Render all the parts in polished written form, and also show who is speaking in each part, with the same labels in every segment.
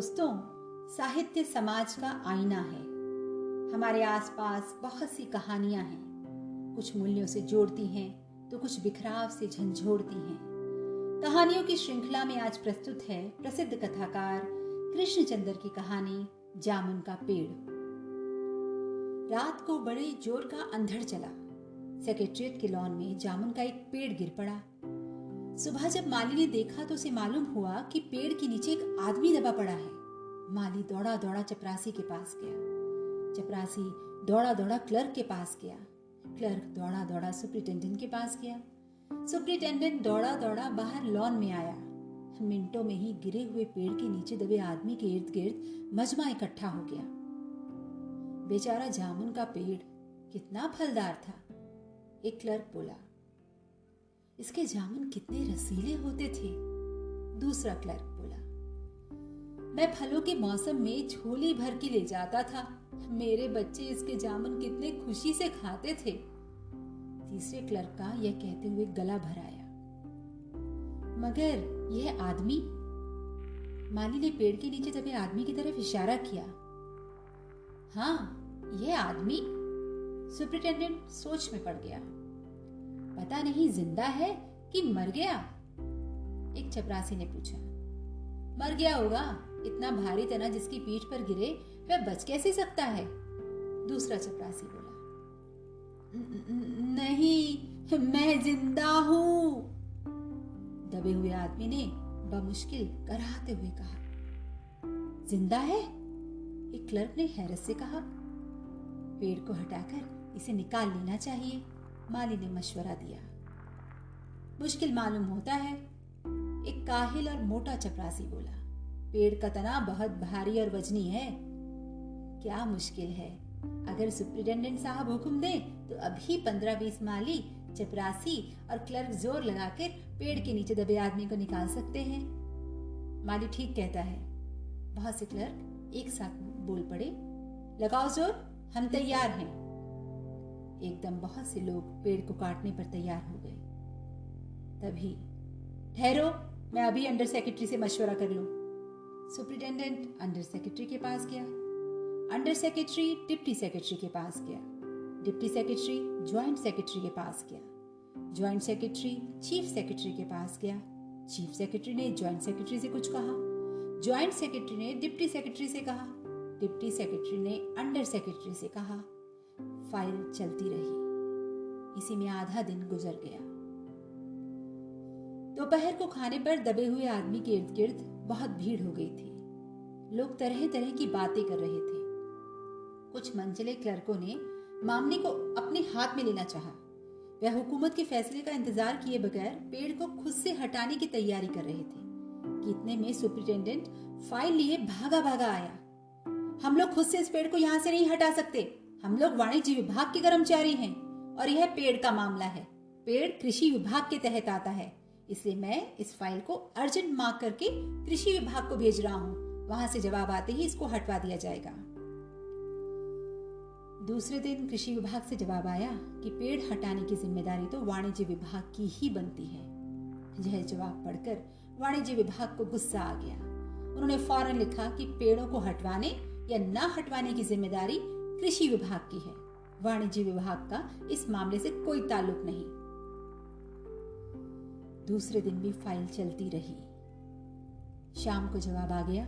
Speaker 1: दोस्तों, साहित्य समाज का आईना है। हमारे आसपास बहुत सी कहानियां हैं। कुछ मूल्यों से जोड़ती हैं तो कुछ बिखराव से झंझोड़ती हैं। कहानियों की श्रृंखला में आज प्रस्तुत है प्रसिद्ध कथाकार कृष्णचंद्र की कहानी जामुन का पेड़। रात को बड़े जोर का अंधड़ चला। सेक्रेटेरिएट के लॉन में जामुन का एक पेड़ गिर पड़ा। सुबह जब माली ने देखा तो उसे मालूम हुआ कि पेड़ के नीचे एक आदमी दबा पड़ा है। माली दौड़ा दौड़ा चपरासी के पास गया। चपरासी दौड़ा दौड़ा क्लर्क के पास गया। क्लर्क दौड़ा दौड़ा सुपरिटेंडेंट के पास गया। सुपरिटेंडेंट दौड़ा दौड़ा बाहर लॉन में आया। मिनटों में ही गिरे हुए पेड़ के नीचे दबे आदमी के इर्द गिर्द मजमा इकट्ठा हो गया। बेचारा जामुन का पेड़ कितना फलदार था। एक क्लर्क बोला, इसके जामुन कितने रसीले होते थे। दूसरा क्लर्क बोला, मैं फलों के मौसम में झोली भर के ले जाता था। मेरे बच्चे इसके जामुन कितने खुशी से खाते थे। तीसरे क्लर्क का यह कहते हुए गला भर आया, मगर यह आदमी? माली ने पेड़ के नीचे दबे आदमी की तरफ इशारा किया। हाँ, यह आदमी। सुपरिटेंडेंट सोच में पड़ गया। पता नहीं जिंदा है कि मर गया। एक चपरासी ने पूछा। मर गया होगा, इतना भारी तना जिसकी पीठ पर गिरे वह बच कैसे सकता है। दूसरा चपरासी बोला, नहीं, मैं जिंदा हूं। दबे हुए आदमी ने बमुश्किल कराहते हुए कहा, जिंदा है? एक क्लर्क ने हैरत से कहा। पेड़ को हटाकर इसे निकाल लेना चाहिए, माली ने मशवरा दिया। मुश्किल मालूम होता है। एक काहिल और मोटा चपरासी बोला, पेड़ का तना बहुत भारी और वजनी है। क्या मुश्किल है, अगर सुपरिटेंडेंट साहब हुक्म दें तो अभी 15-20 माली, चपरासी और क्लर्क जोर लगाकर पेड़ के नीचे दबे आदमी को निकाल सकते हैं। माली ठीक कहता है। बहुत से क्लर्क एक साथ बोल पड़े, लगाओ जोर, हम तैयार हैं। एकदम बहुत से लोग पेड़ को काटने पर तैयार हो गए। तभी, ठहरो, मैं अभी अंडर सेक्रेटरी से मशवरा कर लूं। सुपरिटेंडेंट अंडर सेक्रेटरी के पास गया। अंडर सेक्रेटरी डिप्टी सेक्रेटरी के पास गया। डिप्टी सेक्रेटरी ज्वाइंट सेक्रेटरी के पास गया। ज्वाइंट सेक्रेटरी चीफ सेक्रेटरी के पास गया। चीफ सेक्रेटरी ने ज्वाइंट सेक्रेटरी से कुछ कहा। ज्वाइंट सेक्रेटरी ने डिप्टी सेक्रेटरी से कहा। डिप्टी सेक्रेटरी ने अंडर सेक्रेटरी से कहा। फाइल चलती रही। इसी में आधा दिन गुजर गया। दोपहर को खाने पर दबे हुए आदमी के इर्द गिर्द बहुत भीड़ हो गई थी। लोग तरह तरह की बातें कर रहे थे। कुछ मनचले क्लर्कों ने मामले को अपने हाथ में लेना चाहा। वह हुकूमत के फैसले का इंतजार किए बगैर पेड़ को खुद से हटाने की तैयारी कर रहे थे कि इतने में सुपरिटेंडेंट फाइल लिए भागा भागा आया। हम लोग खुद से इस पेड़ को यहाँ से नहीं हटा सकते। हम लोग वाणिज्य विभाग के कर्मचारी हैं और यह पेड़ का मामला है। पेड़ कृषि विभाग के तहत आता है, इसलिए मैं इस फाइल को अर्जेंट मार्क करके कृषि विभाग को भेज रहा हूँ। वहां से जवाब आते ही इसको हटवा दिया जाएगा। दूसरे दिन कृषि विभाग से जवाब आया कि पेड़ हटाने की जिम्मेदारी तो वाणिज्य विभाग की ही बनती है। यह जवाब पढ़कर वाणिज्य विभाग को गुस्सा आ गया। उन्होंने फौरन लिखा कि पेड़ों को हटवाने या न हटवाने की जिम्मेदारी कृषि विभाग की है। वाणिज्य विभाग का इस मामले से कोई ताल्लुक नहीं। दूसरे दिन भी फाइल चलती रही। शाम को जवाब आ गया,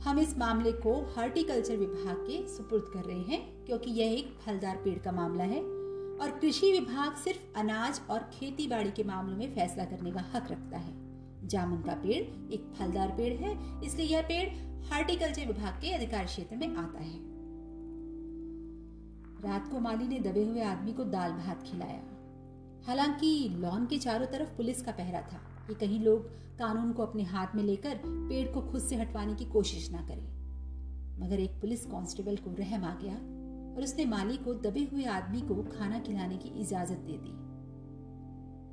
Speaker 1: हम इस मामले को हॉर्टिकल्चर विभाग के सुपुर्द कर रहे हैं क्योंकि यह एक फलदार पेड़ का मामला है और कृषि विभाग सिर्फ अनाज और खेती बाड़ी के मामलों में फैसला करने का हक रखता है। जामुन का पेड़ एक फलदार पेड़ है, इसलिए यह पेड़ हॉर्टिकल्चर विभाग के अधिकार क्षेत्र में आता है। रात को माली ने दबे हुए आदमी को दाल भात खिलाया। हालांकि लॉन के चारों तरफ पुलिस का पहरा था कि कहीं लोग कानून को अपने हाथ में लेकर पेड़ को खुद से हटवाने की कोशिश ना करें। मगर एक पुलिस कांस्टेबल को रहम आ गया और उसने माली को दबे हुए आदमी को खाना खिलाने की इजाजत दे दी।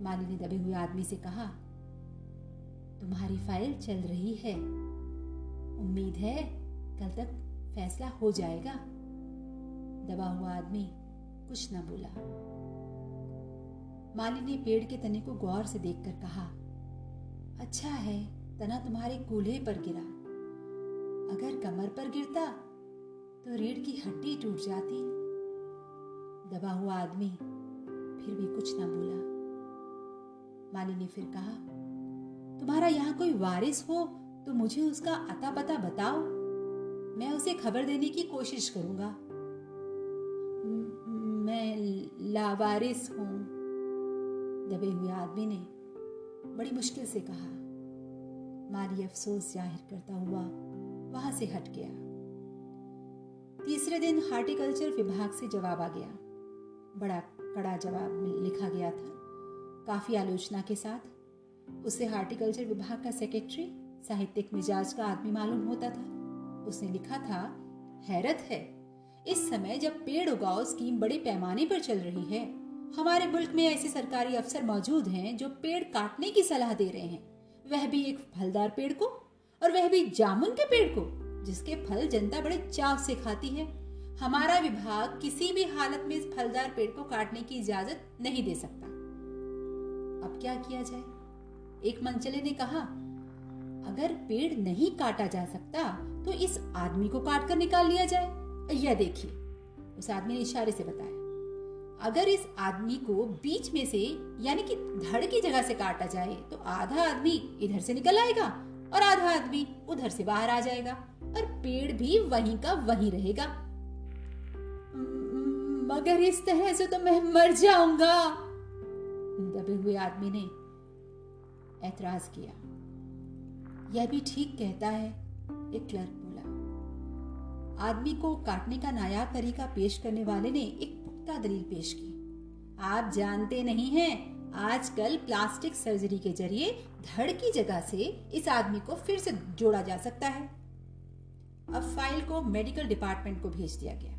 Speaker 1: माली ने दबे हुए आदमी से कहा, तुम्हारी फाइल चल रही है, उम्मीद है कल तक फैसला हो जाएगा। दबा हुआ आदमी कुछ न बोला। माली ने पेड़ के तने को गौर से देखकर कहा, अच्छा है, तना तुम्हारे कूल्हे पर गिरा। अगर कमर पर गिरता तो रीढ़ की हड्डी टूट जाती। दबा हुआ आदमी फिर भी कुछ ना बोला। माली ने फिर कहा, तुम्हारा यहाँ कोई वारिस हो तो मुझे उसका अता पता बताओ, मैं उसे खबर देने की कोशिश करूंगा। मैं लावारिस हूं, दबे हुए आदमी ने बड़ी मुश्किल से कहा। माली अफसोस जाहिर करता हुआ वहां से हट गया। तीसरे दिन हार्टिकल्चर विभाग से जवाब आ गया। बड़ा कड़ा जवाब लिखा गया था, काफी आलोचना के साथ। उसे हार्टिकल्चर विभाग का सेक्रेटरी साहित्यिक मिजाज का आदमी मालूम होता था। उसने लिखा था, हैरत है, इस समय जब पेड़ उगाओ स्कीम बड़े पैमाने पर चल रही है, हमारे मुल्क में ऐसे सरकारी अफसर मौजूद हैं जो पेड़ काटने की सलाह दे रहे हैं, वह भी एक फलदार पेड़ को, और वह भी जामुन के पेड़ को, जिसके फल जनता बड़े चाव से खाती है। हमारा विभाग किसी भी हालत में इस फलदार पेड़ को काटने की इजाजत नहीं दे सकता। अब क्या किया जाए? एक मंचले ने कहा, अगर पेड़ नहीं काटा जा सकता तो इस आदमी को काट कर निकाल लिया जाए। यह देखिए, उस आदमी ने इशारे से बताया, अगर इस आदमी को बीच में से यानी कि धड़ की जगह से काटा जाए तो आधा आदमी इधर से निकल आएगा और आधा आदमी उधर से बाहर आ जाएगा और पेड़ भी वहीं का वहीं रहेगा। मगर इस तरह से तो मैं मर जाऊंगा, दबे हुए आदमी ने ऐतराज किया। यह भी ठीक कहता है, एक क्लर्क बोला। आदमी को काटने का नायाब तरीका पेश करने वाले ने एक पुख्ता दलील पेश की। आप जानते नहीं हैं, आजकल प्लास्टिक सर्जरी के जरिए धड़ की जगह से इस आदमी को फिर से जोड़ा जा सकता है। अब फाइल को मेडिकल डिपार्टमेंट को भेज दिया गया।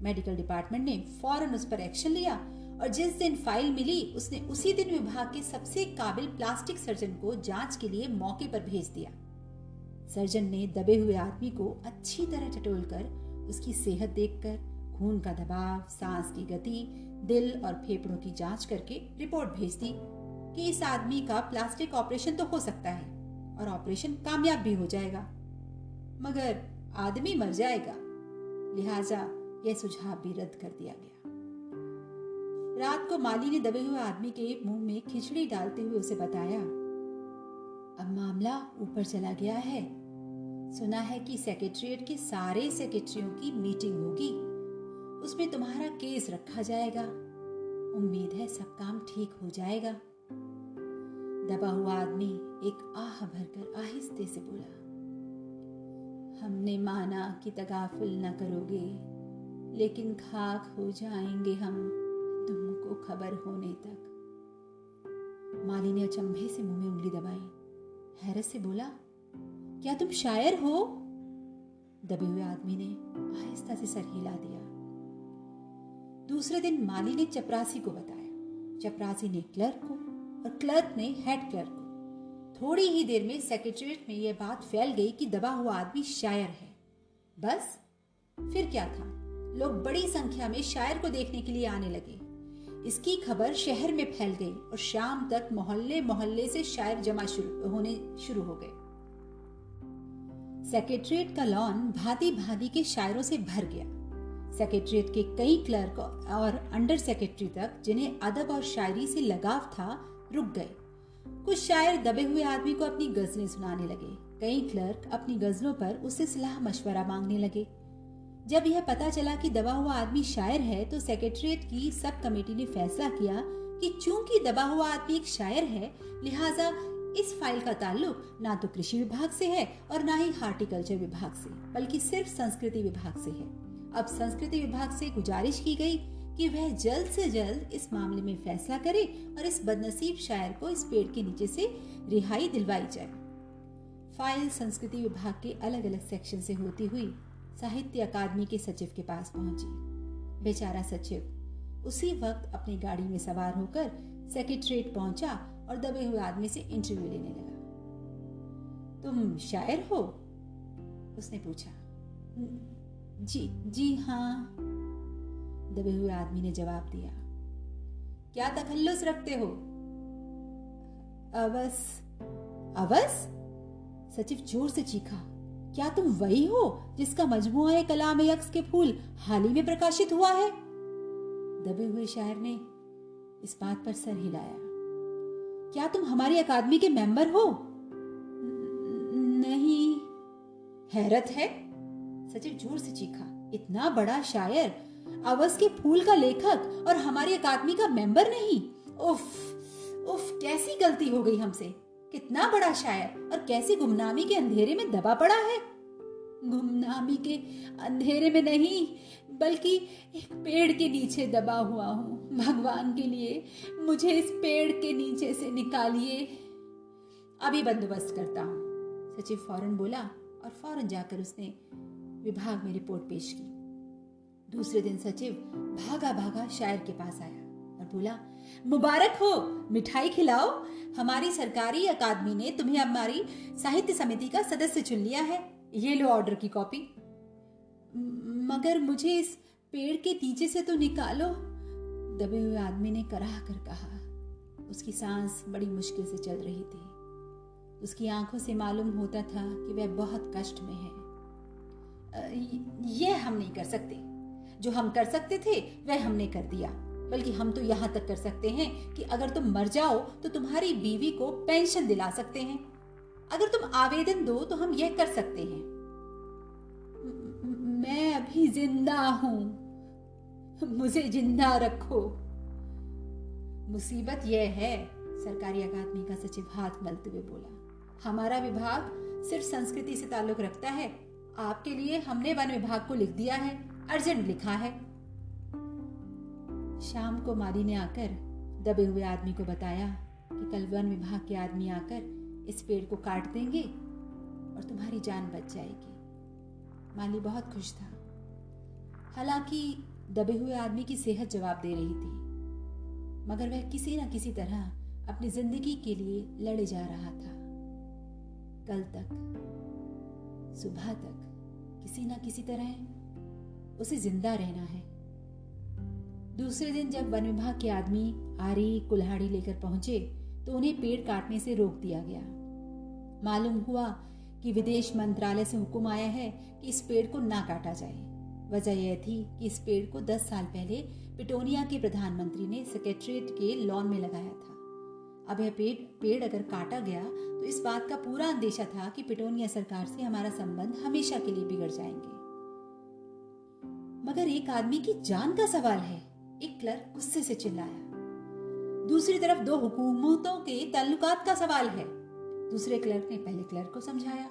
Speaker 1: मेडिकल डिपार्टमेंट ने फौरन उस पर एक्शन लिया और जिस दिन फाइल मिली उसने उसी दिन विभाग के सबसे काबिल प्लास्टिक सर्जन को जांच के लिए मौके पर भेज दिया। सर्जन ने दबे हुए आदमी को अच्छी तरह टटोलकर उसकी सेहत देखकर खून का दबाव, सांस की गति, दिल और फेफड़ों की जांच करके रिपोर्ट भेज दी कि इस आदमी का प्लास्टिक ऑपरेशन तो हो सकता है और ऑपरेशन कामयाब भी हो जाएगा, मगर आदमी मर जाएगा। लिहाजा यह सुझाव भी रद्द कर दिया गया। रात को माली ने दबे हुए आदमी के मुंह में खिचड़ी डालते हुए उसे बताया, अब मामला ऊपर चला गया है। सुना है कि सेक्रेटरीट के सारे सेक्रेटरियों की मीटिंग होगी, उसमें तुम्हारा केस रखा जाएगा। उम्मीद है सब काम ठीक हो जाएगा। दबा हुआ आदमी एक आह भरकर आहिस्ते से बोला, हमने माना कि तगाफुल न करोगे, लेकिन खाक हो जाएंगे हम तुमको खबर होने तक। माली ने अचंभे से मुंह में उंगली दबाई, हैरत से बोला, क्या तुम शायर हो? दबे हुए आदमी ने आहिस्ता से सर हिला दिया। दूसरे दिन माली ने चपरासी को बताया, चपरासी ने क्लर्क को और क्लर्क ने हेड क्लर्क को। थोड़ी ही देर में सेक्रेटरीट में यह बात फैल गई कि दबा हुआ आदमी शायर है। बस फिर क्या था, लोग बड़ी संख्या में शायर को देखने के लिए आने लगे। इसकी खबर शहर में फैल गई और शाम तक मोहल्ले मोहल्ले से शायर जमा होने शुरू हो गए। सेक्रेटरीट का लॉन भांति भांति के शायरों से भर गया। सेक्रेटरीट के कई क्लर्क और अंडर सेक्रेटरी तक जिन्हें अदब और शायरी से लगाव था, रुक गए। कुछ शायर दबे हुए आदमी को अपनी गजलें सुनाने लगे। कई क्लर्क अपनी गजलों पर उससे सलाह मशवरा मांगने लगे। जब यह पता चला कि दबा हुआ आदमी शायर है तो सेक्रेटरीट की सब कमेटी ने फैसला किया कि चूंकि दबा हुआ आदमी एक शायर है, लिहाजा इस फाइल का ताल्लुक ना तो कृषि विभाग से है और ना ही हार्टिकल्चर विभाग से, बल्कि सिर्फ संस्कृति विभाग से है। अब संस्कृति विभाग से गुजारिश की गई कि वह जल्द से जल्द इस मामले में फैसला करे और इस बदनसीब शायर को इस पेड़ के नीचे से रिहाई दिलवाई जाए। फाइल संस्कृति विभाग के अलग अलग सेक्शन से होती हुई साहित्य अकादमी के सचिव के पास पहुंची। बेचारा सचिव उसी वक्त अपनी गाड़ी में सवार होकर सेक्रेटरीट पहुंचा और दबे हुए आदमी से इंटरव्यू लेने लगा। तुम शायर हो? उसने पूछा। जी हाँ, दबे हुए आदमी ने जवाब दिया। क्या तखल्लुस रखते हो? अवस। अवस? सचिव जोर से चीखा। क्या तुम वही हो जिसका मजमुआ कलाम यक्स के फूल हाल ही में प्रकाशित हुआ है? दबे हुए शायर ने इस बात पर सर हिलाया। क्या तुम हमारी अकादमी के मेंबर हो? नहीं। हैरत है, सचिव जोर से चीखा। इतना बड़ा शायर, अवस के फूल का लेखक और हमारी अकादमी का मेंबर नहीं। उफ उफ, कैसी गलती हो गई हमसे। कितना बड़ा शायर और कैसी गुमनामी के अंधेरे में दबा पड़ा है। गुमनामी के अंधेरे में नहीं, बल्कि एक पेड़ के नीचे दबा हुआ हूं। भगवान के लिए मुझे इस पेड़ के नीचे से निकालिए। अभी बंदोबस्त करता हूं, सचिव फौरन बोला और फौरन जाकर उसने विभाग में रिपोर्ट पेश की। दूसरे दिन सचिव भागा भागा शायर के पास आया और बोला, मुबारक हो, मिठाई खिलाओ। हमारी सरकारी अकादमी ने तुम्हें हमारी साहित्य समिति का सदस्य चुन लिया है। ये लो ऑर्डर की कॉपी। मगर मुझे इस पेड़ के नीचे से तो निकालो, दबे हुए आदमी ने कराह कर कहा। उसकी सांस बड़ी मुश्किल से चल रही थी। उसकी आंखों से मालूम होता था कि वह बहुत कष्ट में है। यह हम नहीं कर सकते। जो हम कर सकते थे वह हमने कर दिया। बल्कि हम तो यहाँ तक कर सकते हैं कि अगर तुम मर जाओ तो तुम्हारी बीवी को पेंशन दिला सकते हैं। अगर तुम आवेदन दो तो हम यह कर सकते हैं। मैं अभी जिंदा हूं, मुझे जिंदा रखो। मुसीबत यह है, सरकारी अकादमी का सचिव हाथ मलते हुए बोला, हमारा विभाग सिर्फ संस्कृति से ताल्लुक रखता है। आपके लिए हमने वन विभाग को लिख दिया है, अर्जेंट लिखा है। शाम को माली ने आकर दबे हुए आदमी को बताया कि कल वन विभाग के आदमी आकर इस पेड़ को काट देंगे और तुम्हारी जान बच जाएगी। माली बहुत खुश था। हालांकि दबे हुए आदमी की सेहत जवाब दे रही थी, मगर वह किसी न किसी तरह अपनी जिंदगी के लिए लड़े जा रहा था। कल तक, सुबह तक किसी न किसी तरह उसे जिंदा रहना है। दूसरे दिन जब वन विभाग के आदमी आरी कुल्हाड़ी लेकर पहुंचे तो उन्हें पेड़ काटने से रोक दिया गया। मालूम हुआ कि विदेश मंत्रालय से हुक्म आया है कि इस पेड़ को ना काटा जाए। वजह यह थी कि इस पेड़ को 10 साल पहले पिटोनिया के प्रधानमंत्री ने सेक्रेटरीट के लॉन में लगाया था। अब यह पेड़ अगर काटा गया तो इस बात का पूरा अंदेशा था कि पिटोनिया सरकार से हमारा संबंध हमेशा के लिए बिगड़ जाएंगे। मगर एक आदमी की जान का सवाल है, एक क्लर्क गुस्से से चिल्लाया। दूसरी तरफ दो हुकूमतों के ताल्लुकात का सवाल है। दूसरे क्लर्क ने पहले क्लर्क को समझाया,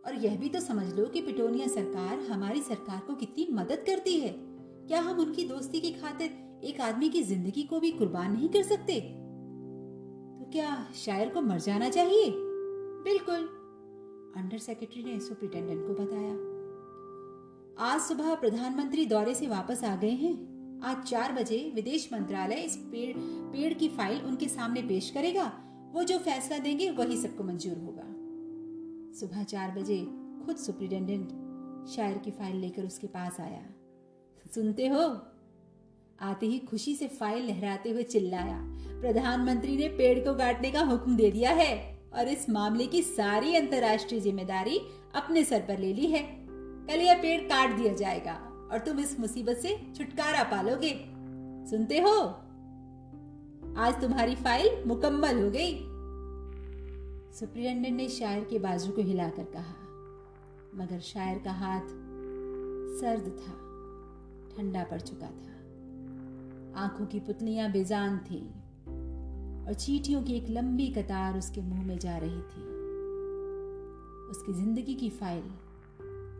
Speaker 1: और यह भी तो समझ लो कि पिटोनिया सरकार हमारी सरकार को कितनी मदद करती है। क्या हम उनकी दोस्ती की खातिर एक आदमी की जिंदगी को भी कुर्बान नहीं कर सकते? तो क्या शायर को मर जाना चाहिए? बिल्कुल, अंडर सेक्रेटरी ने सुपरिटेंडेंट को बताया। आज सुबह प्रधानमंत्री दौरे से वापस आ गए हैं। आज 4 बजे विदेश मंत्रालय इस पेड़ की फाइल उनके सामने पेश करेगा। वो जो फैसला देंगे वही सबको मंजूर होगा। सुबह 4 बजे खुद सुपरिटेंडेंट शायर की फाइल लेकर उसके पास आया। सुनते हो? आते ही खुशी से फाइल लहराते हुए चिल्लाया, प्रधानमंत्री ने पेड़ को काटने का हुक्म दे दिया है और इस मामले की सारी अंतर्राष्ट्रीय जिम्मेदारी अपने सर पर ले ली है। कल यह पेड़ काट दिया जाएगा और तुम इस मुसीबत से छुटकारा पालोगे। सुनते हो? आज तुम्हारी फाइल मुकम्मल हो गई। सुपरिटेंडेंट ने शायर के बाजू को हिलाकर कहा, मगर शायर का हाथ सर्द था, ठंडा पड़ चुका था। आंखों की पुतलियां बेजान थीं और चींटियों की एक लंबी कतार उसके मुंह में जा रही थी। उसकी जिंदगी की फाइल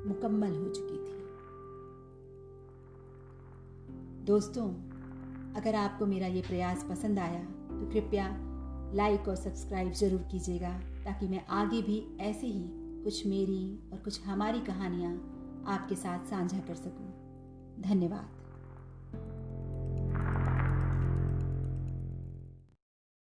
Speaker 1: मुकम्मल हो चुकी थी। दोस्तों, अगर आपको मेरा ये प्रयास पसंद आया तो कृपया लाइक और सब्सक्राइब जरूर कीजिएगा, ताकि मैं आगे भी ऐसे ही कुछ मेरी और कुछ हमारी कहानियाँ आपके साथ साझा कर सकूं। धन्यवाद।